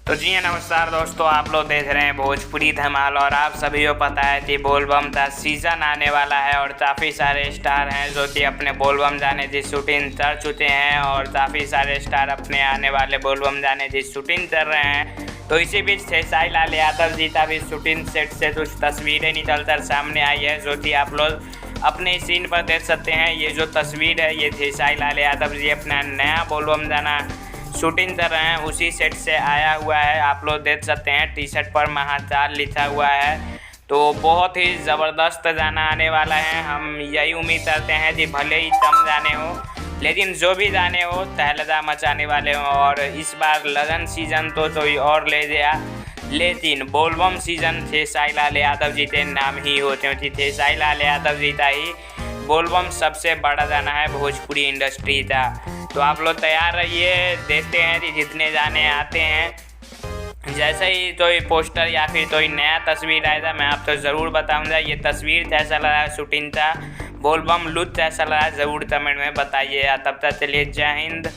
तो जी हाँ, नमस्कार दोस्तों, आप लोग देख रहे हैं भोजपुरी धमाल। और आप सभी को पता है कि बोलबम का सीज़न आने वाला है और काफ़ी सारे स्टार हैं जो कि अपने बोलबम जाने की शूटिंग कर चुके हैं और काफ़ी सारे स्टार अपने आने वाले बोलबम जाने की शूटिंग कर रहे हैं। तो इसी बीच खेसारी लाल यादव जी का भी शूटिंग सेट से कुछ तस्वीरें निकल कर सामने आई है जो कि आप लोग अपने सीन पर देख सकते हैं। ये जो तस्वीर है ये खेसारी लाल यादव जी अपना नया बोलबम जाना शूटिंग कर रहे हैं उसी सेट से आया हुआ है। आप लोग देख सकते हैं टी शर्ट पर महाकाल लिखा हुआ है। तो बहुत ही ज़बरदस्त गाना आने वाला है। हम यही उम्मीद करते हैं कि भले ही कम गाने हो लेकिन जो भी गाने हो तहलका मचाने वाले हों। और इस बार लगन सीजन तो कोई और ले गया, लेकिन बोलबम सीजन खेसारी लाल यादव जी के नाम ही हो, क्योंकि खेसारी लाल यादव जी का ही बोलबम सबसे बड़ा गाना है भोजपुरी इंडस्ट्री का। तो आप लोग तैयार रहिए, देखते हैं कि जितने गाने आते हैं। जैसे ही कोई पोस्टर या फिर कोई नया तस्वीर आएगा मैं आपको ज़रूर बताऊंगा। ये तस्वीर कैसा लगा, शूटिंग का बोलबम लुक कैसा लगा, ज़रूर कमेंट में बताइए। तब तक चलिए, जय हिंद।